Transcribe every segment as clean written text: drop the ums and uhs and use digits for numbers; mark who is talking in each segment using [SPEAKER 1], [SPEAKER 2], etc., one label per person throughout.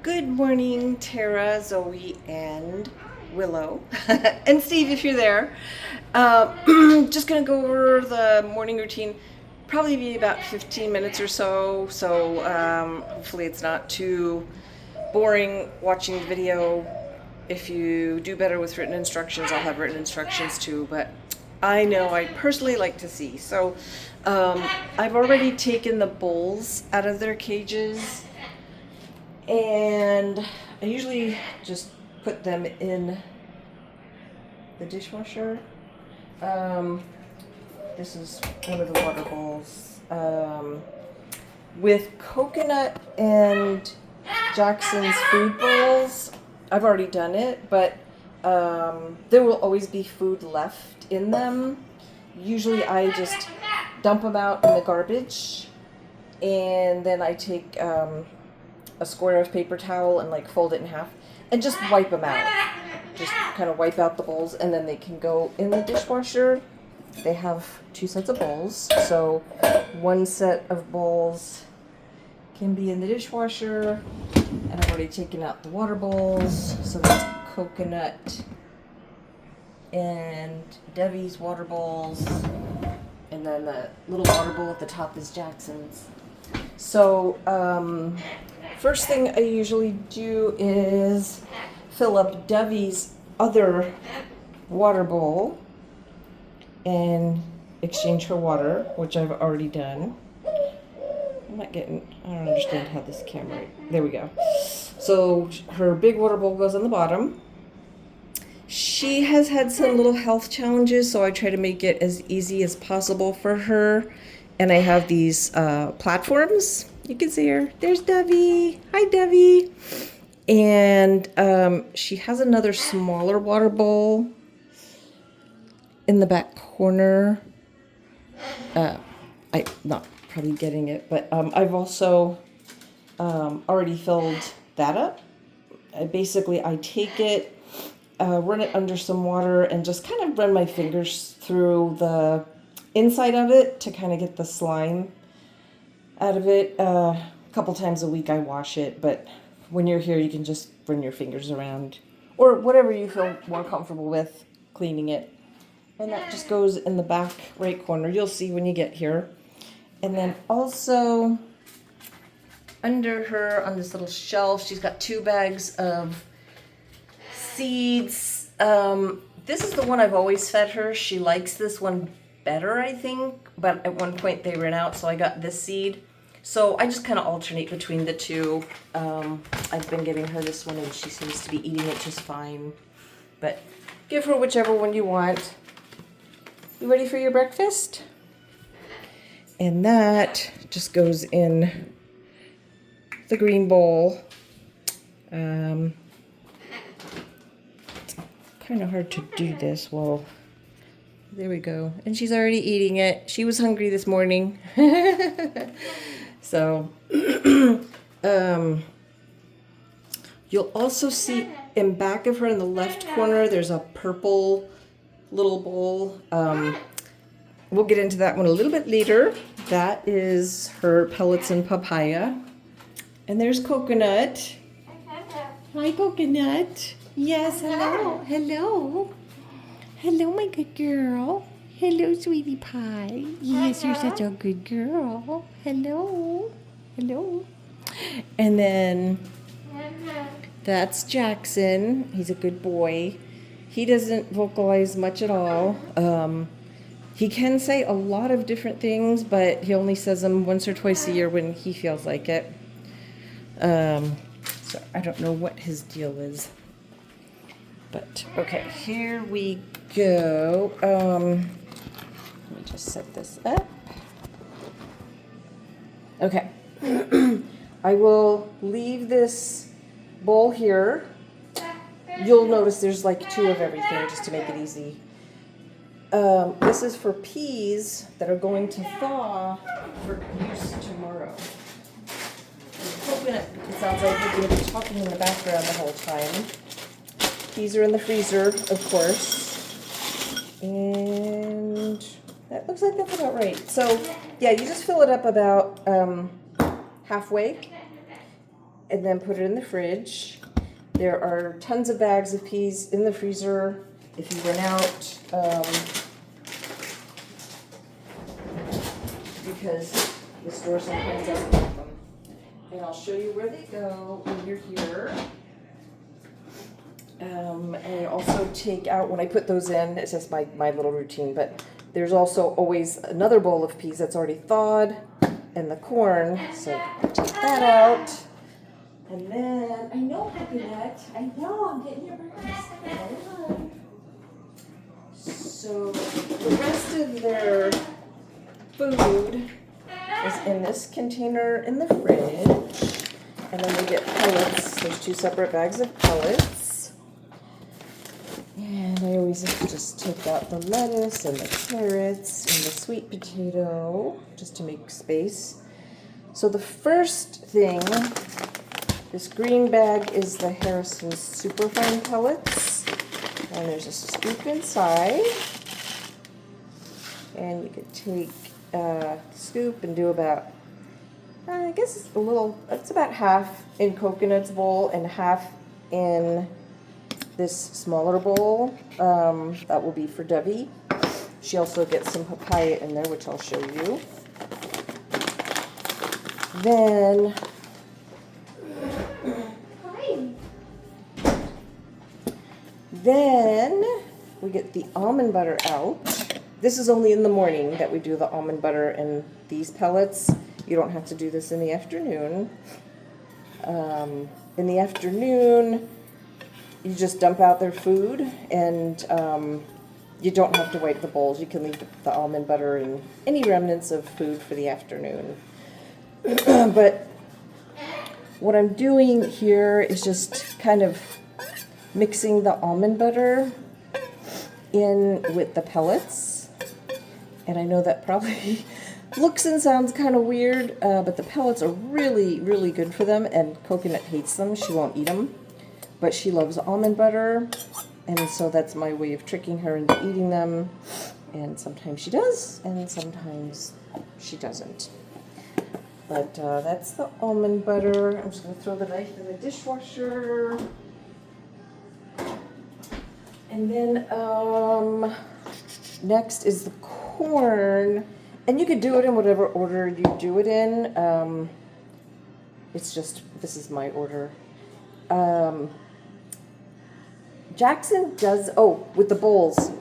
[SPEAKER 1] Good morning, Tara, Zoe, and Willow, and Steve, if you're there. Just gonna go over the morning routine. Probably be about 15 minutes or so. So hopefully it's not too boring watching the video. If you do better with written instructions, I'll have written instructions too. But I know I personally like to see. So I've already taken the bulls out of their cages and I usually just put them in the dishwasher. Um, this is one of the water bowls. With coconut and Jackson's food bowls, I've already done it, but there will always be food left in them. Usually I just dump them out in the garbage and then I take a square of paper towel and like fold it in half and just wipe them out. Just kind of wipe out the bowls and then they can go in the dishwasher. They have two sets of bowls, so one set of bowls can be in the dishwasher, and I've already taken out the water bowls, so that's coconut and Debbie's water bowls, and then the little water bowl at the top is Jackson's. So first thing I usually do is fill up Debbie's other water bowl and exchange her water, which I've already done. I don't understand how this camera, there we go. So her big water bowl goes on the bottom. She has had some little health challenges, so I try to make it as easy as possible for her. And I have these platforms. You can see her. There's Debbie. Hi, Debbie. And she has another smaller water bowl in the back corner. I'm not probably getting it, but I've also already filled that up. I take it, run it under some water, and just kind of run my fingers through the inside of it to kind of get the slime out of it. A couple times a week I wash it, but when you're here you can just run your fingers around or whatever you feel more comfortable with cleaning it. And that just goes in the back right corner. You'll see when you get here. And then also under her on this little shelf, she's got 2 bags of seeds. This is the one I've always fed her. She likes this one better, I think, but at one point they ran out, so I got this seed. So I just kind of alternate between the two. I've been giving her this one and she seems to be eating it just fine. But give her whichever one you want. You ready for your breakfast? And that just goes in the green bowl. It's kind of hard to do this. Well, there we go. And she's already eating it. She was hungry this morning. So, you'll also see in back of her in the left corner, there's a purple little bowl. We'll get into that one a little bit later. That is her pellets and papaya. And there's Coconut. Hi, Coconut. Yes, hello. Hello. Hello, my good girl. Hello, sweetie pie. Yes, you're such a good girl. Hello. Hello. And then that's Jackson. He's a good boy. He doesn't vocalize much at all. He can say a lot of different things, but he only says them once or twice a year when he feels like it. So I don't know what his deal is. But, okay, here we go. Let me just set this up. Okay. I will leave this bowl here. You'll notice there's like 2 of everything just to make it easy. This is for peas that are going to thaw for use tomorrow. Coconut, it sounds like you're going to be talking in the background the whole time. Peas are in the freezer, of course. And that looks like that's about right. So, yeah, you just fill it up about halfway. and then put it in the fridge. There are tons of bags of peas in the freezer if you run out, because the store sometimes doesn't have them. And I'll show you where they go when you're here. And I also take out, when I put those in, it's just my little routine, but there's also always another bowl of peas that's already thawed, and the corn, so I take that out. And then, I know, Coconut, I know, I'm getting your breakfast. So, the rest of their food is in this container in the fridge. And then they get pellets. There's 2 separate bags of pellets. And I always just take out the lettuce and the carrots and the sweet potato just to make space. So the first thing, this green bag is the Harrison Superfine pellets. And there's a scoop inside. And you could take a scoop and do about, I guess it's about half in Coconut's bowl and half in this smaller bowl. That will be for Debbie. She also gets some papaya in there, which I'll show you. Then we get the almond butter out. This is only in the morning that we do the almond butter and these pellets. You don't have to do this in the afternoon. In the afternoon, you just dump out their food, and you don't have to wipe the bowls. You can leave the almond butter and any remnants of food for the afternoon. But what I'm doing here is just kind of mixing the almond butter in with the pellets. And I know that probably looks and sounds kind of weird, but the pellets are really, really good for them, and Coconut hates them. She won't eat them, but she loves almond butter, and so that's my way of tricking her into eating them. And sometimes she does, and sometimes she doesn't. But that's the almond butter. I'm just going to throw the knife in the dishwasher. And then next is the corn. And you could do it in whatever order you do it in. It's just, this is my order. Jackson does, with the bowls.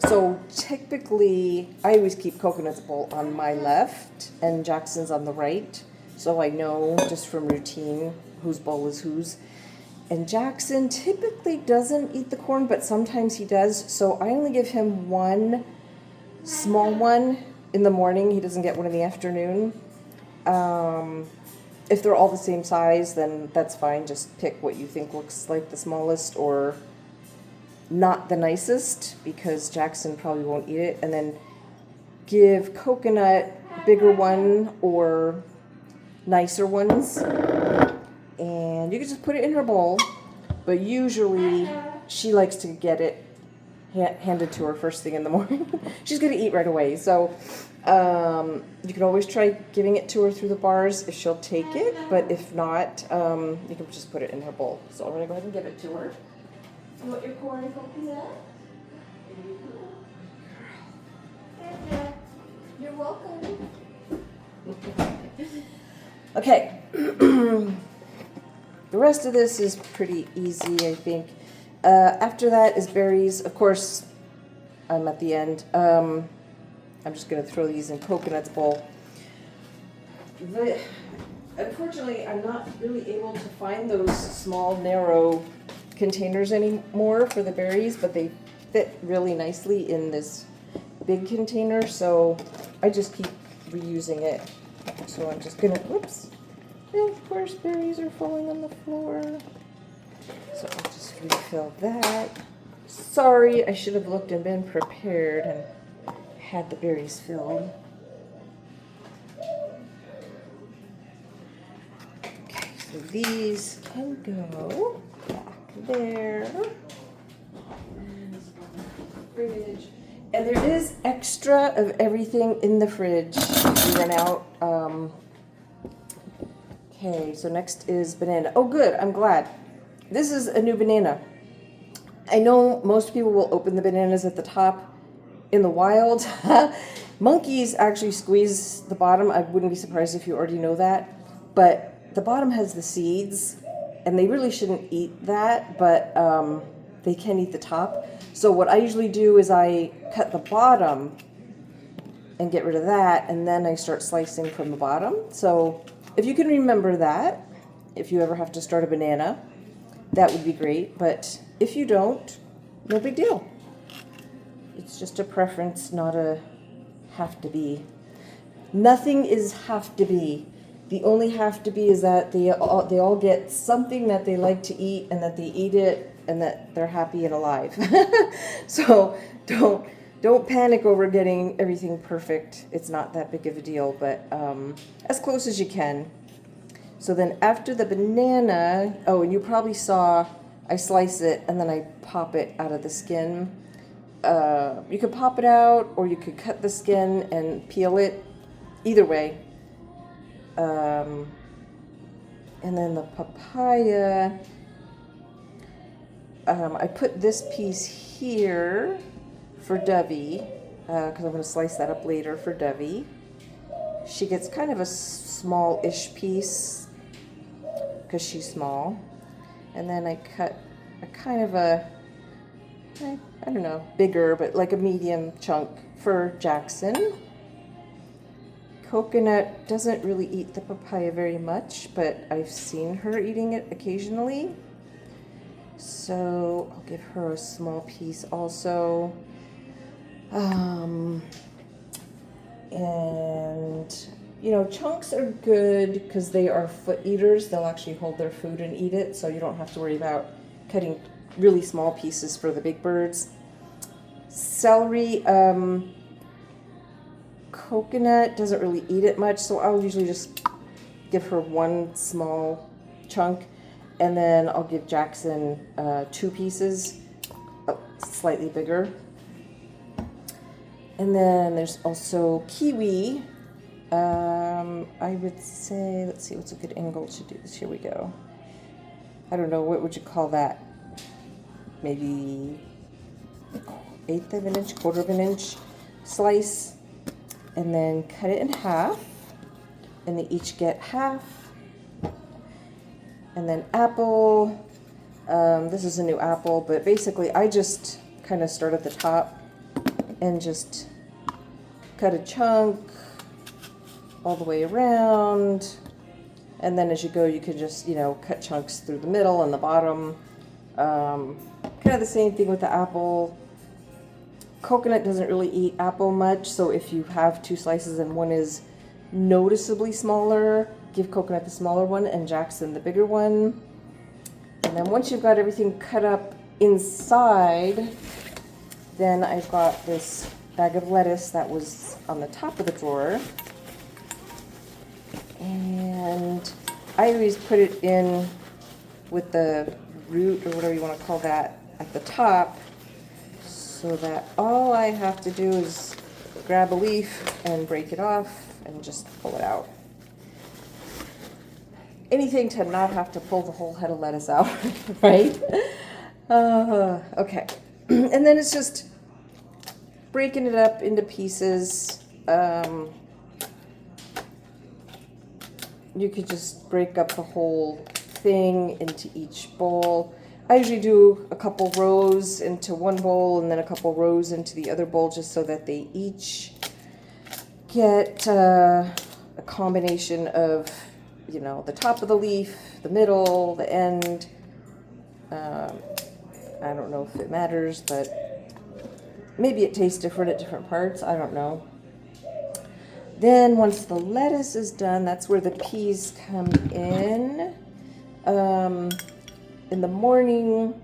[SPEAKER 1] So typically, I always keep Coconut's bowl on my left and Jackson's on the right. So I know just from routine whose bowl is whose. And Jackson typically doesn't eat the corn, but sometimes he does. So I only give him one small one in the morning. He doesn't get one in the afternoon. If they're all the same size, then that's fine. Just pick what you think looks like the smallest or not the nicest, because Jackson probably won't eat it. And then give Coconut bigger one or nicer ones. And you can just put it in her bowl, but usually she likes to get it handed to her first thing in the morning. She's going to eat right away. So you can always try giving it to her through the bars if she'll take it, but if not, you can just put it in her bowl. So I'm going to go ahead and give it to her. You want your corn, Coconut? You're welcome. Okay. The rest of this is pretty easy, I think. After that is berries. Of course, I'm at the end. I'm just going to throw these in Coconut's bowl. Unfortunately, I'm not really able to find those small, narrow containers anymore for the berries, but they fit really nicely in this big container, so I just keep reusing it. So I'm just going to, whoops. And of course, berries are falling on the floor. So I'll just refill that. Sorry, I should have looked and been prepared and had the berries filled. Okay, so these can go back there. Fridge. And there is extra of everything in the fridge if you run out. Okay, so next is banana. Oh, good. I'm glad. This is a new banana. I know most people will open the bananas at the top in the wild. Monkeys actually squeeze the bottom. I wouldn't be surprised if you already know that. But the bottom has the seeds, and they really shouldn't eat that, but they can eat the top. So what I usually do is I cut the bottom and get rid of that, and then I start slicing from the bottom. So if you can remember that, if you ever have to start a banana, that would be great. But if you don't, no big deal. It's just a preference, not a have to be. Nothing is have to be. The only have to be is that they all get something that they like to eat, and that they eat it, and that they're happy and alive. So don't panic over getting everything perfect. It's not that big of a deal, but as close as you can. So then after the banana, oh, and you probably saw I slice it and then I pop it out of the skin. You could pop it out, or you could cut the skin and peel it. Either way. And then the papaya, I put this piece here for Dovey, because I'm going to slice that up later for Dovey. She gets kind of a small-ish piece because she's small. And then I cut a kind of a, I don't know, bigger, but like a medium chunk for Jackson. Coconut doesn't really eat the papaya very much, but I've seen her eating it occasionally. So I'll give her a small piece also. And, you know, chunks are good because they are foot eaters. They'll actually hold their food and eat it, so you don't have to worry about cutting really small pieces for the big birds. Celery, coconut doesn't really eat it much, so I'll usually just give her one small chunk, and then I'll give Jackson 2 pieces, slightly bigger. And then there's also kiwi. I would say, let's see, what's a good angle to do this? Here we go. I don't know, what would you call that? Maybe 1/8 of an inch, 1/4 of an inch slice. And then cut it in half, and they each get half. And then apple, this is a new apple, but basically I just kind of start at the top and just cut a chunk all the way around. And then as you go, you can just, you know, cut chunks through the middle and the bottom. Kind of the same thing with the apple. Coconut doesn't really eat apple much, so if you have 2 slices and one is noticeably smaller, give Coconut the smaller one and Jackson the bigger one. And then once you've got everything cut up inside, then I've got this bag of lettuce that was on the top of the drawer. And I always put it in with the root, or whatever you want to call that, at the top, so that all I have to do is grab a leaf and break it off and just pull it out. Anything to not have to pull the whole head of lettuce out, right? Okay. And then it's just breaking it up into pieces. You could just break up the whole thing into each bowl. I usually do a couple rows into one bowl and then a couple rows into the other bowl, just so that they each get a combination of, you know, the top of the leaf, the middle, the end. I don't know if it matters, but maybe it tastes different at different parts. I don't know. Then once the lettuce is done, that's where the peas come in. In the morning,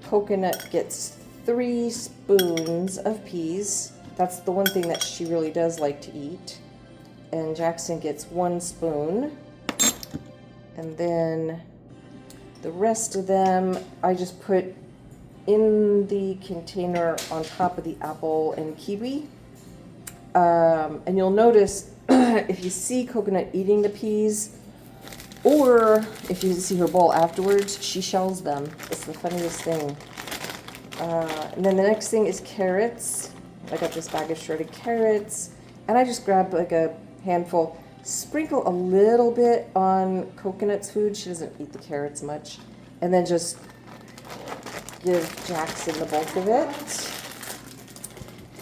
[SPEAKER 1] Coconut gets 3 spoons of peas. That's the one thing that she really does like to eat. And Jackson gets 1 spoon. And then the rest of them, I just put in the container on top of the apple and kiwi. And you'll notice if you see Coconut eating the peas, Or if you see her bowl afterwards, she shells them. It's the funniest thing. And then the next thing is carrots. I got this bag of shredded carrots, and I just grabbed like a handful, sprinkle a little bit on Coconut's food. She doesn't eat the carrots much. And then just give Jackson the bulk of it.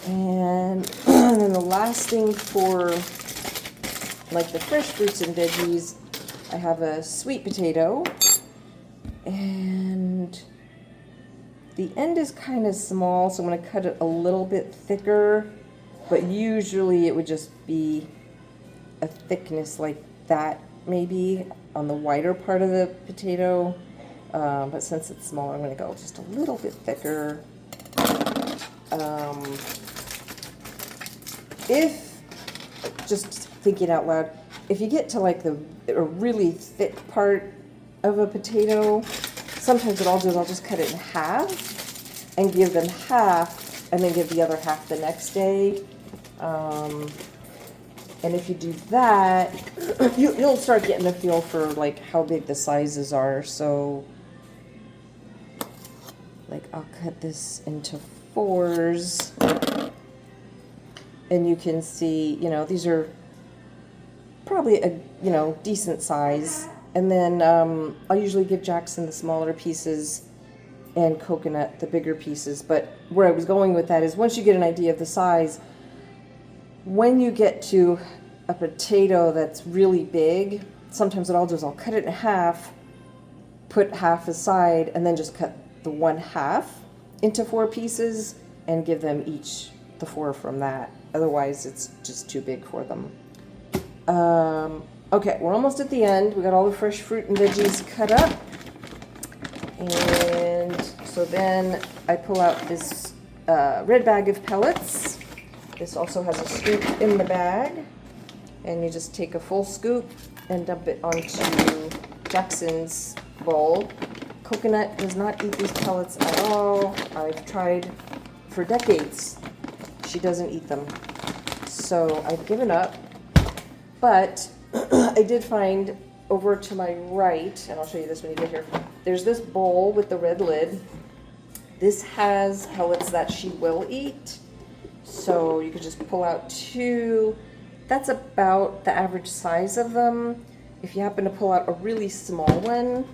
[SPEAKER 1] And then the last thing for like the fresh fruits and veggies, I have a sweet potato, and the end is kind of small, so I'm going to cut it a little bit thicker, but usually it would just be a thickness like that, maybe on the wider part of the potato, but since it's smaller, I'm going to go just a little bit thicker. If, just thinking out loud, if you get to like a really thick part of a potato, sometimes what I'll do is I'll just cut it in half and give them half, and then give the other half the next day. And if you do that, you'll start getting a feel for like how big the sizes are. So like I'll cut this into 4s, and you can see, you know, these are probably a, you know, decent size. And then I'll usually give Jackson the smaller pieces and Coconut the bigger pieces. But where I was going with that is once you get an idea of the size, when you get to a potato that's really big, sometimes what I'll do is I'll cut it in half, put half aside, and then just cut the one half into 4 pieces and give them each the 4 from that. Otherwise, it's just too big for them. Okay, we're almost at the end. We got all the fresh fruit and veggies cut up. And so then I pull out this red bag of pellets. This also has a scoop in the bag. And you just take a full scoop and dump it onto Jackson's bowl. Coconut does not eat these pellets at all. I've tried for decades. She doesn't eat them. So I've given up. But I did find over to my right, and I'll show you this when you get here, there's this bowl with the red lid. This has pellets that she will eat. So you could just pull out 2. That's about the average size of them. If you happen to pull out a really small one,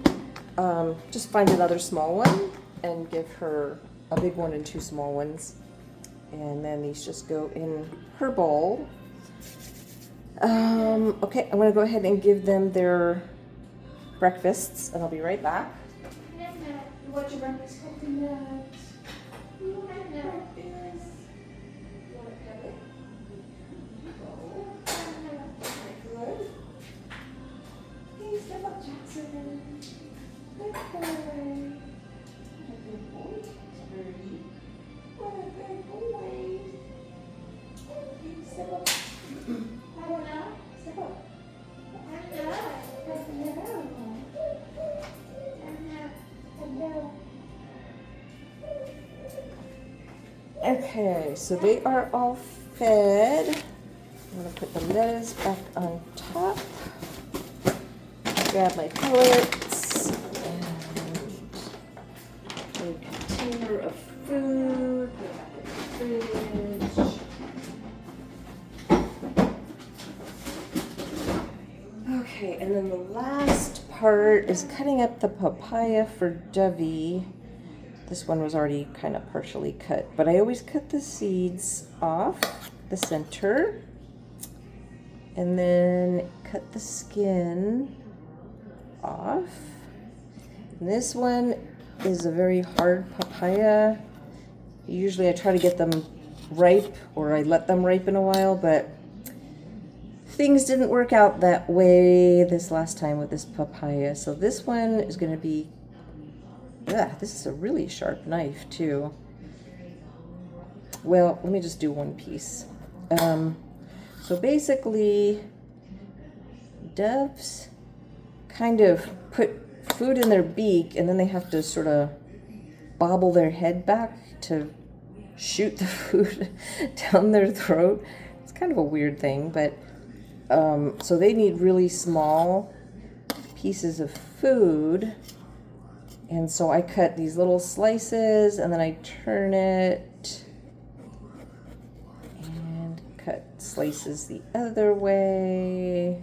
[SPEAKER 1] just find another small one and give her a big one and 2 small ones. And then these just go in her bowl. Okay, I'm going to go ahead and give them their breakfasts, and I'll be right back. What's your breakfast, Coconut? You want breakfast? You want to have it? Good. Hey, step up, Jackson. Good boy. What a good boy, Birdie. What a good boy. Okay, step up. Step up. Okay, so they are all fed. I'm going to put the lettuce back on top. Grab my pellets and a container of food. Put it back in the fridge. Okay, and then the last part is cutting up the papaya for Dovey. This one was already kind of partially cut, but I always cut the seeds off the center and then cut the skin off. And this one is a very hard papaya. Usually I try to get them ripe, or I let them ripen a while, but things didn't work out that way this last time with this papaya. So this one is going to be, this is a really sharp knife too. Well, let me just do one piece. So basically, doves kind of put food in their beak, and then they have to sort of bobble their head back to shoot the food down their throat. It's kind of a weird thing, but so they need really small pieces of food. And so I cut these little slices and then I turn it and cut slices the other way.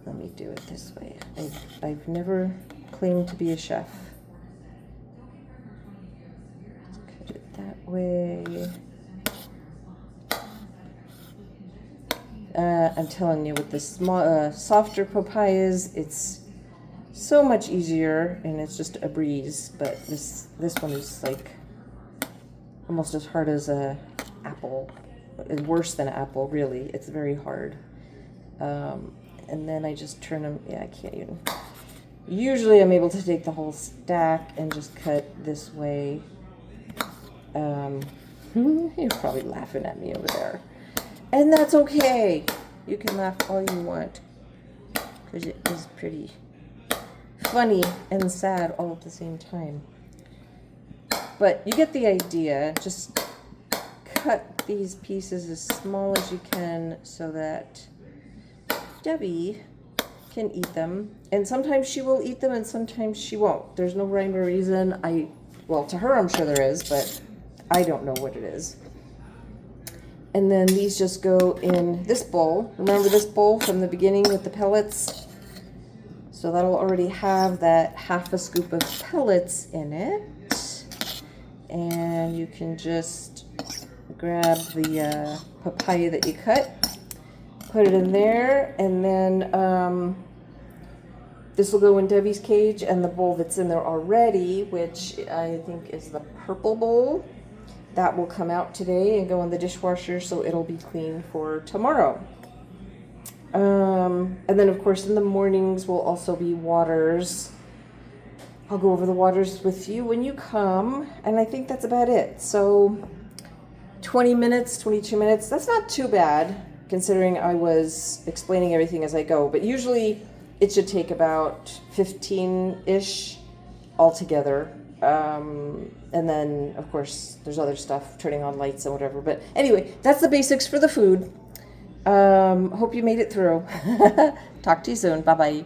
[SPEAKER 1] Let me do it this way. I've never claimed to be a chef. Cut it that way. I'm telling you, with the small, softer papayas, it's so much easier and it's just a breeze. But this one is like almost as hard as a apple. It's worse than an apple, really. It's very hard. And then I just turn them. Yeah, I can't even. Usually I'm able to take the whole stack and just cut this way. You're probably laughing at me over there. And that's okay. You can laugh all you want. Because it is pretty funny and sad all at the same time. But you get the idea. Just cut these pieces as small as you can so that Debbie can eat them. And sometimes she will eat them and sometimes she won't. There's no rhyme or reason. Well, to her I'm sure there is, but I don't know what it is. And then these just go in this bowl. Remember this bowl from the beginning with the pellets? So that'll already have that half a scoop of pellets in it. And you can just grab the papaya that you cut, put it in there, and then this will go in Debbie's cage, and the bowl that's in there already, which I think is the purple bowl, that will come out today and go in the dishwasher, so it'll be clean for tomorrow. And then, of course, in the mornings will also be waters. I'll go over the waters with you when you come, and I think that's about it. So 20 minutes, 22 minutes, that's not too bad, considering I was explaining everything as I go. But usually it should take about 15-ish altogether. And then, of course, there's other stuff, turning on lights and whatever. But anyway, that's the basics for the food. Hope you made it through. Talk to you soon. Bye-bye.